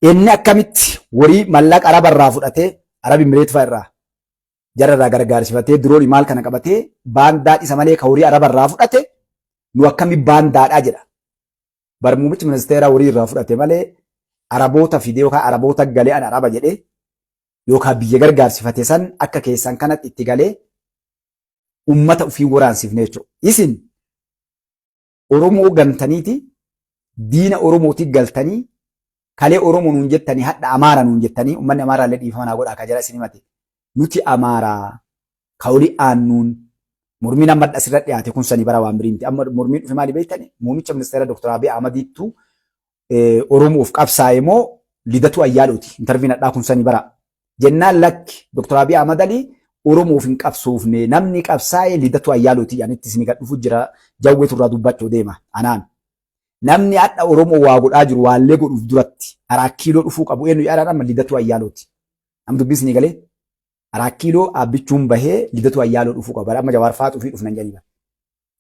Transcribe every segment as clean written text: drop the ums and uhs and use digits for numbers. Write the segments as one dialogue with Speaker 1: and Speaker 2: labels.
Speaker 1: inni akkamitti warii mallaqa araba irraa fudhatee arabi Imireet fa'a irraa jara irraa gargaarsifatee diroon maal kana qabatee baandaa isa malee ka warii araba irraa fudhate nu akkami baandaadhaa jedha. Muummichi ministeeraa warii irraa fudhate malee araboota fidee yookaan araboota galee an araba jedhee yookaan biyya gargaarsifate san akka keessan kanatti itti galee ummata ofii waraansifne jechuudha. Isin Oromoo gantaniiti diina Oromootii galtanii kalee Oromoo nuun jettanii hadha Amaara nuun jettanii ummanni Amaaraa illee dhiifama naa godhaa akka jara isin himate. Nuti Amaaraa kaolii aannuun mormiin amma asirra dhiyaate kun sanii bara waan biriinti. Amma mormiin dhufe maali beektani? Muummicha ministeera Dr. Abiy Ahmadiittu Oromoof qabsaa'e moo Lidatu Ayyaaluuti. Interviin hadhaa kun sanii bara. Jennaan lakki Dr. Abiy Ahmad Ali Oromoof hin qabsoofne namni qabsaa'e Lidatu Ayyaaluuti. Anitti isin gad dhufu jira jawweetu irraa dubbachuu deema. Anaan. Namni hadha Oromoo waa godhaa jiru waallee godhuuf duratti araakkiiloo dhufuu qabu eenyu yaadaan amma Lidatu Ayyaaluuti. Am dubbisni galee araakkiiloo abbichuun bahee Lidatu Ayyaaloo dhufuu qaba. Amma Jawaar Faaxuu fi dhufnan jedhanii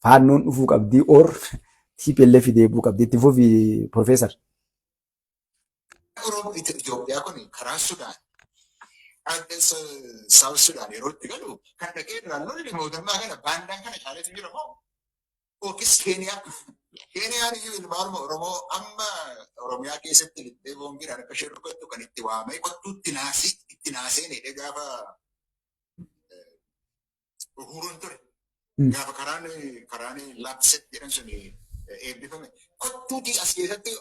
Speaker 1: faannoon dhufuu qabdii or TPLF deebuu qabdi itti fufi Profeesar.
Speaker 2: Oromoo Itoophiyaa kun karaa Sudaan South Sudaan yeroo itti galu kan dhaqee naannoon mootummaa kana baandaan kana caaletu jira moo yookiis Keeniyaa. Keeniyaan iyyuu ilmaanuma Oromoo amma Oromiyaa keessatti lixxee boongiidhaan akka ishee dhugattu kan itti waamee qottuu itti naaseenidha gaafa Uhuruun ture. Gaafa karaan Laapset jedhan sun eebbifame. Qottuutii as keessatti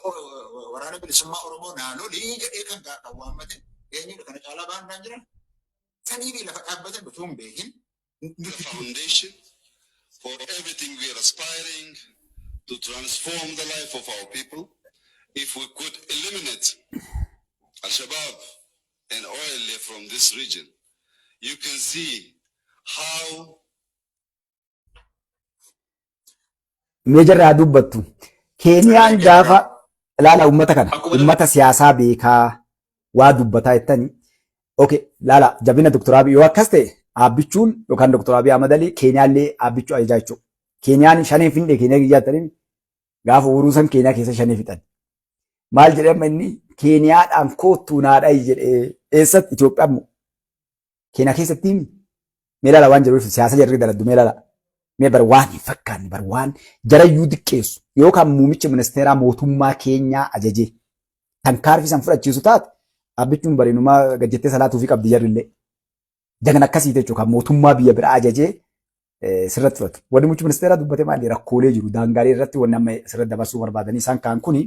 Speaker 2: waraana bilisummaa Oromoo naanolii jedhee kan waammate eenyudha kana caalaa baandaan jiran. Sanii lafa dhaabbatan utuu hin beekin.
Speaker 3: The foundation for everything we are aspiring to transform the life of our people. If we could eliminate Al-Shabaab and oil from this region, you can see how
Speaker 1: Meejarraa dubbattu. Keeniyaan gaafa ilaala uummata kana uummata siyaasaa beekaa waa dubbataa jettanii. Okay, ilaala jabina Dr. Abiy yoo akkas ta'e abbichuun yookaan Dr. Abiy Ahmad Ali Keeniyaallee abbichuu ajajaa jechuudha. Keeniyaan shanee findee Keeniyaa guyyaatanii gaafa uruusan Keeniyaa keessa shanee fixan. Maal jedhama inni Keeniyaadhaan koottuu naadhaa jedhee eessatti Itoophiyaa immoo Keeniyaa keessatti meelaala waan jedhuuf siyaasa jarri daladdu meelaala. Mee bar waan hin fakkaanne bar waan jarayyuu diqqeessu yookaan muummichi ministeeraa mootummaa keenyaa ajajee kan kaarfisan fudhachiisu taate abbichuun bareenumaa gajjettee salaatuu fi qabdi jarrillee. Jagan akkasii jechuun kan mootummaa biyya biraa ajajee sirratti fudhatu. Wanni muummichi ministeeraa dubbate maali rakkoolee jiru daangaalee irratti wanni amma sirratti dabarsuu barbaadanii isaan kaan kuni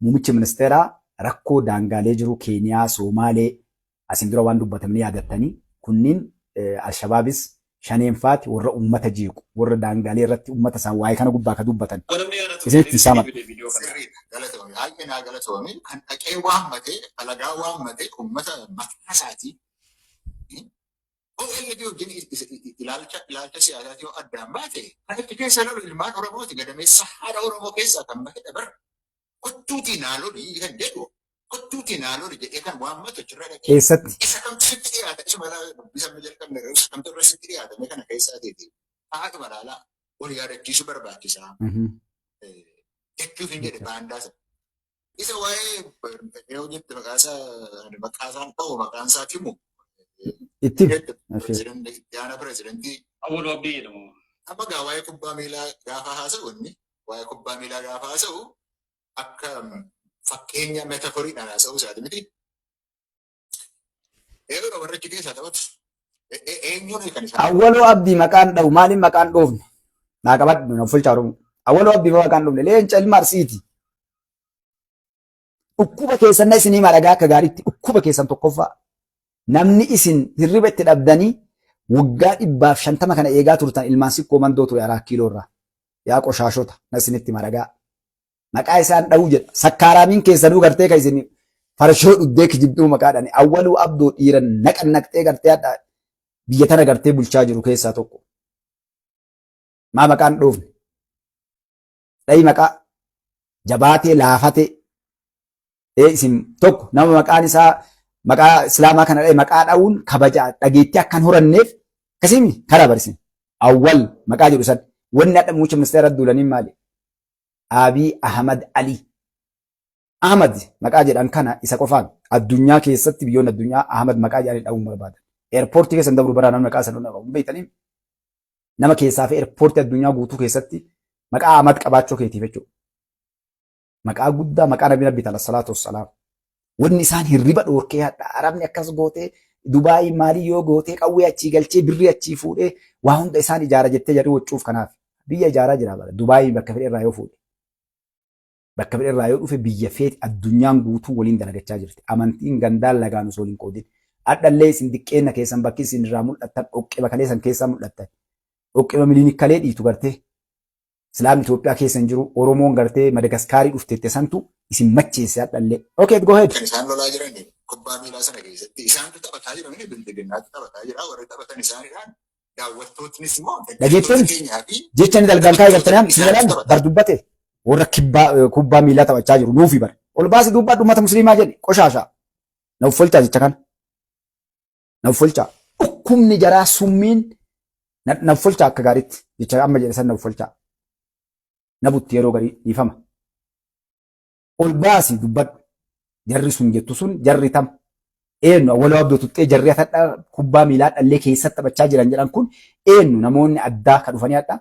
Speaker 1: muummichi ministeeraa rakkoo daangaalee jiru Keeniyaa, Somaalee asin dura waan dubbatamanii yaadattanii kunniin Alshabaabis shaneenfaati warra ummata jeequ warra daangaalee irratti ummata isaan waa'ee kana gubbaa ka dubbatan. Isinitti hin saaman.
Speaker 2: Haayinaa galatoomii kan dhaqee waammatee alagaa waammatee ummata mataa isaatii OLG wajjin ilaalcha siyaasaati yoo addaan baate kan itti keessa lolu ilmaan Oromooti gadameessa haadha Oromoo keessaa kan bahe dabar kottuutii naalolii kan jedhu kottuutii naalolii jedhee kan waammatu achirra dhaqee
Speaker 1: Eessatti?
Speaker 2: isa kamtu sitti dhiyaata isuma bisa jalqabne isa kamtu irra sitti dhiyaatame kana keessaa teeti haati malaalaa ol yaadachiisu barbaachisaa jechuuf hin jedhe baandaa sana. Isa waa'ee yoo jette maqaasaan ta'u maqaan isaa himu
Speaker 1: Itti.
Speaker 2: Yaana pirezidantii
Speaker 4: Awwaaluu Abdii jedhamu.
Speaker 2: amma gaa waa'ee kubbaa miilaa gaafa haasa'u inni waa'ee kubbaa miilaa gaafa haasa'u akka fakkeenya meetaforiidhaan haasa'u isaati miti. Eeguudha warra achi keessaa taphatu. Eenyuun kan isaan.
Speaker 1: Awwaaluu Abdii maqaan dhahu maaliin maqaan dhoofne? Naa qabadhu na fulchaa Oromoo. Awwaaluu Abdii maqaan dhoofne leenca ilma Arsiiti. Dhukkuba keessan isinii madhagaa akka gaariitti dhukkuba keessan tokkoffaa. Namni isin hirriba itti dhabdanii waggaa 150 kana eegaa turtan ilmaan sikkoo mandoo ture araa kiiloorraa. Yaa qoshaashota na isinitti madhagaa. Maqaa isaan dha'uu jedha. Sakkaaraamiin keessanuu gartee kan isin farshoo dhuddee kijibduu maqaadhaan Awwaaluu Abdoo dhiira naqannaqxee gartee hadhaa biyya tana gartee bulchaa jiru keessaa tokko. Maa maqaan dhoofne? Dhahi maqaa jabaatee laafatee isin tokko nama maqaan isaa maqaa islaamaa kana dha'e maqaa dha'uun kabaja dhageettii akkan horanneef akkasiin karaa barsiin. Awwal maqaa jedhu san wanni hadha muummicha ministeera duulaniin maali? Abiy Ahmad Ali Ahmad maqaa jedhan kana isa qofaan addunyaa keessatti biyyoonni addunyaa Ahmad maqaa jedhanii dhabuun barbaadan. Eerpoortii keessan dabru baraa namni maqaa isa dhunna qabu beektanii nama keessaa fi eerpoortii addunyaa guutuu keessatti maqaa Ahmad qabaachuu keetiif jechuudha. Maqaa guddaa maqaa nabi nabbi tala salaatu wassalaam. Wanni isaan hirriba dhoorkee hadha Arabni akkas gootee Dubaayii maalii yoo gootee qawwee achii galchee birrii achii fuudhee waa hunda isaan ijaara jettee jedhu wacuuf kanaaf biyya ijaaraa jira bara Dubaayii bakka fedhe irraa yoo fuudhe. Bakka fedhe irraa yoo dhufe biyya feeti addunyaan guutuu waliin dalagachaa jirti. Amantiin gandaan lagaan osoo waliin qoodin. Adhallee isin diqqeenna keessan bakki isin irraa mul'attan dhoqqee kalee san keessaa mul'attan. Dhoqqee miliinikalee dhiitu gartee. Islaam Itoophiyaa keessa hin jiru Oromoon gartee Madagaskaarii dhufteette santu isin macheesse adhallee. Okay, go ahead.
Speaker 2: Kan isaan lolaa jiran kubbaa miilaa sana keessatti isaantu taphataa jiran bilbilinnaatti taphataa jira warri taphatan isaaniidhaan daawwattootnis immoo
Speaker 1: dhageettoon jecha ni dalgaan kaa'ee galtanii isin jedhan bar dubbate warra kubbaa miilaa taphachaa jiru nuufi bara. Ol baasi dubbaa uummata musliimaa jedhe qoshaashaa. Na uffolchaa jecha kana. Na uffolchaa. Dhukkubni jaraa summiin na uffolchaa akka gaariitti jecha amma jedhe san na uffolchaa. Na butti yeroo garii dhiifama. Ol baasi dubbadhu. Jarri sun jettu sun jarri tam. Eenyu awwalaa abdoo tuttee jarri atadhaa kubbaa miilaa dhallee keessatti taphachaa jiran jedhan kun eenyu namoonni addaa kan dhufanii hadhaa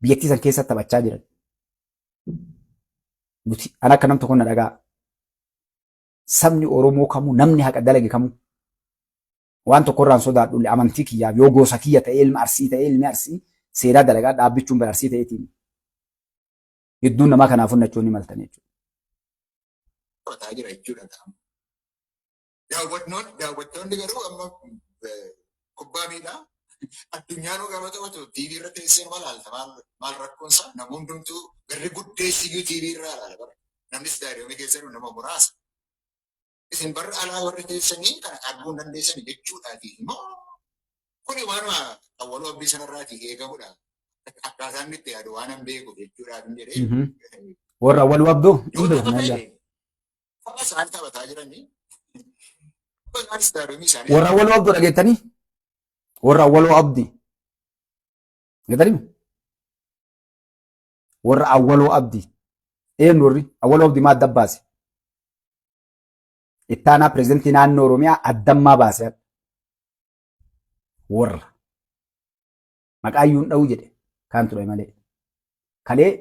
Speaker 1: biyyattii san keessatti taphachaa jiran. Nuti an akka nam tokko na dhagaa. Sabni Oromoo kamuu namni haqa dalage kamuu waan tokkorraan sodaadhu amantii kiyyaaf yoo gosa kiyya ta'ee ilma arsii ta'ee ilmi arsii seeraa dalagaa dhaabbichuun bara arsii ta'eetiin. Hedduun namaa kanaafuu nachoonni maltanii jechuudha.
Speaker 2: Taphataa jira jechuudha. Daawwattoonni garuu amma kubbaa miilaa addunyaan gama taphatu TV irra teessee nama laalta maal rakkoonsa namni hundumtuu garri guddeessiyyuu TV irraa laala bara. Namni istaadiyoomii keessa jiru nama muraasa. Isin barra alaa warri teessanii kana arguu hin dandeessani jechuudhaati immoo kuni waanuma awwaloo abbii sanarraatii eegamudha. Akkaataan inni itti yaadu waan hin beeku jechuudhaaf hin jedhee.
Speaker 1: Warra awwaloo abdoo hin beeku.
Speaker 2: Tapha isaan taphataa jiranii.
Speaker 1: Warra awwaloo abdoo dhageettanii? Warra awwaloo abdii. Dhageettanii? Warra awwaloo abdii. Eenyu warri awwaloo abdii maa adda baase? Ittaanaa pireezidantii naannoo Oromiyaa addammaa baase. Warra. Maqaayyuun dha'uu jedhe. Kan ture malee. Kalee.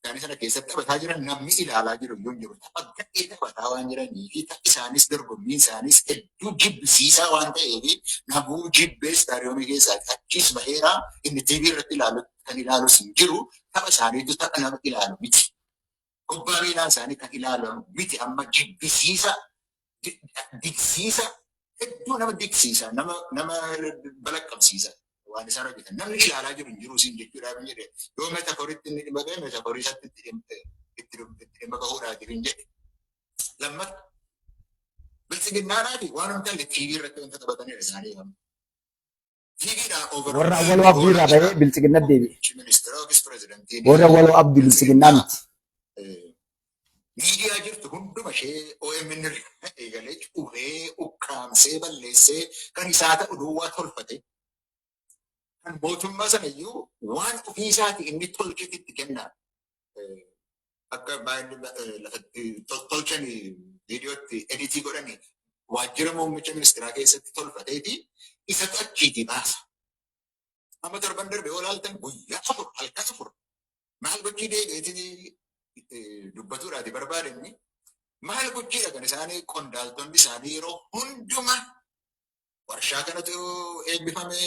Speaker 2: Isaan sana keessatti taphataa jiran namni ilaalaa jiru yoo jiru tapha gadhee taphataa waan jiranii fi taphi isaanis dorgommiin isaanis hedduu jibbisiisaa waan ta'eef namuu jibbee istaadiyoomii keessaati achiis baheeraa inni TV irratti ilaalu kan ilaalus hin jiru tapha isaaniitu tapha nama ilaalu miti. Kubbaa miilaa isaanii kan ilaalu miti amma jibbisiisa diksiisa hedduu nama diksiisa nama balaqqamsiisa. Waan isaan hojjetan namni ilaalaa jiru hin jiru siin jechuudhaaf hin jedhe yoo meetaforiitti inni dhimma ga'e meetaforii isaatti itti dhimma gahuudhaatiif hin jedhe. Lammata bilchiginnaadhaati waan humna illee TV irratti wanta taphatanidha isaanii.
Speaker 1: Warra awwaloo abdii irraa bahee bilchiginna deebi'e. Warra awwaloo abdii bilchiginnaa miti.
Speaker 2: Miidiyaa jirtu hunduma ishee OMN eegalee cuuree ukkaamsee balleessee kan isaa ta'u duwwaa tolfate. Kan mootummaa sana iyyuu waan ofii isaati inni tolchetti itti kennaa. Akka tolchan viidiyootti editii godhanii waajjira muummicha ministeeraa keessatti tolfateeti isatu achiitii baasa. Amma torban darbe yoo ilaaltan guyyaa afur halkan afur maal gochii deebi'eetii dubbatuudhaati barbaadamni maal gochiidha kan isaanii qondaaltonni isaanii yeroo hundumaa warshaa kanatu eebbifame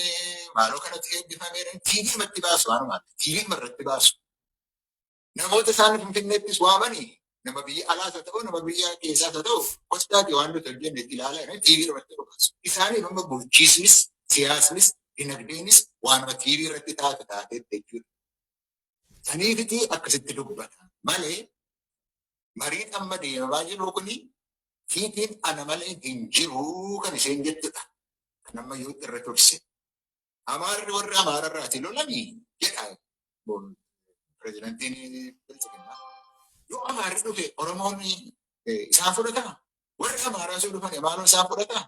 Speaker 2: maaloo kanatu eebbifame TV irratti baasu waanuma TV irratti baasu. Namoota isaan Finfinneettis waamanii nama biyya alaas haa ta'u nama biyya keessaas haa ta'u kostaati waan nuti hojjenne ilaalaa TV irratti baasu. Isaanii nama bulchiisnis siyaasnis dinagdeenis waanuma TV irratti taatee jechuudha. Saniifiti akkasitti dubbata malee mariin amma deemaa jiru kuni fiitiin ana malee hin jiru kan isheen jettudha. Nama yoo irra turse. Amaarri warra amaararraati lolanii jedha pireezidantiin bilchiginnaa. Yoo amaarri dhufe Oromoon isaan fudhataa? Warri amaaraa sun dhufan amaaroon isaan fudhataa?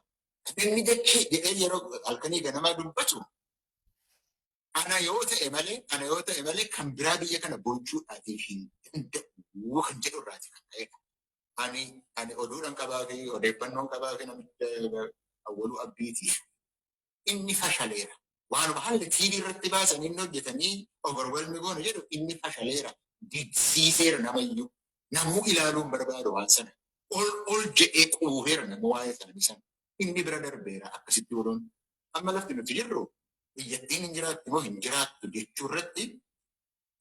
Speaker 2: Inni jechi jedhee yeroo halkanii ganamaa dubbatu Ana yoo ta'e malee kan biraa biyya kana bulchuudhaatiif hin danda'u kan jedhu irraati kan ta'edha. Ani oduudhaan qabaa fi odeeffannoon qabaa fi namicha awwaluu abdiitiif inni fashaleera. Waanuma haalli TV irratti baasan inni hojjetanii overwhelmii goonu jedhu inni fashaleera. Didsiiseera namayyuu. Namuu ilaaluun barbaadu waan sana. Ol jedhee quufeera nama waa'ee sana. Inni bira darbeera akkasitti ooluun. Amma lafti nuti jirru biyyattiin hin jiraattu moo hin jiraattu jechuu irratti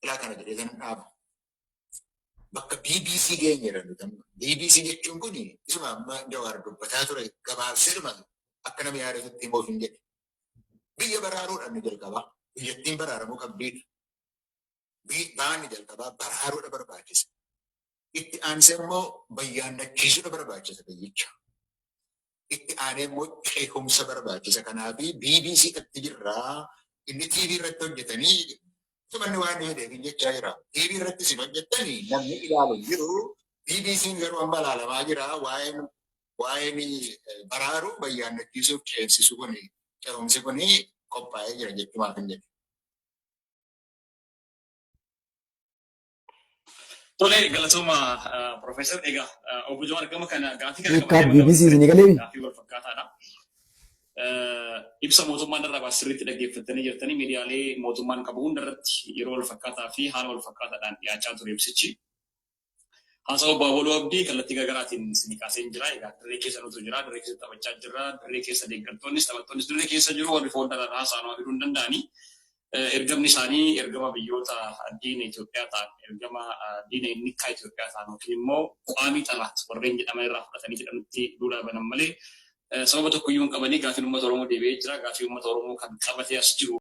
Speaker 2: ilaa kana jedhee sana dhaaba. Bakka BBC geenyeera nuti amma. BBC jechuun kun isuma amma Jawaar dubbataa ture gabaabseedhuma akka nama yaadatutti immoo hin jedhe. Biyya baraaruudhaan ni jalqabaa. Biyyattiin baraaramuu qabdiidha. Baanni jalqabaa baraaruudha barbaachisa. Itti aansee immoo bayyaannachiisuudha barbaachisa biyyicha. Itti aanee immoo ceehumsa barbaachisa. Kanaaf BBC irratti jirraa inni TV irratti hojjetanii tumanni waan jedheef jechaa jira. TV irratti isin hojjettanii namni ilaalu jiru. BBC'n garuu amma ilaalamaa jira. Waa'een baraaruu bayyaannachiisuuf ceesisu kuni. Ceehumsi kuni qophaa'ee jira jechuudha kan jedhu.
Speaker 4: Tole galatuma Profeesar egaa obbo Jawaar gama kana gaafii kana
Speaker 1: Kan BBC ni galee.
Speaker 4: gaafii wal fakkaataadha. Ibsa mootummaan irraa sirriitti dhaggeeffatanii jirtanii miidiyaalee mootummaan qabu hundarratti yeroo wal fakkaataa fi haala wal fakkaataadhaan dhiyaachaa ture ibsichi. Haasawa Obbo Awwaluu Abdii kallattii garaagaraatiin isinii kaasee jira. Egaa dirree keessa nutu jira, dirree keessa taphachaa jira, dirree keessa deeggartoonnis taphattoonnis dirree keessa jiru warri fooldaraan haasa'an fiduu hin danda'anii. Ergamni isaanii ergama biyyoota diina Itoophiyaa ta'an, ergama diina nikkaa Itoophiyaa ta'an yookiin immoo qaamii xalaat warreen jedhaman irraa fudhatanii jedhamutti duudhaa banan malee sababa tokkoyyuu hin qabanii gaafiin uummata Oromoo deebi'ee jira. Gaafii uummata Oromoo kan qabatee as jiru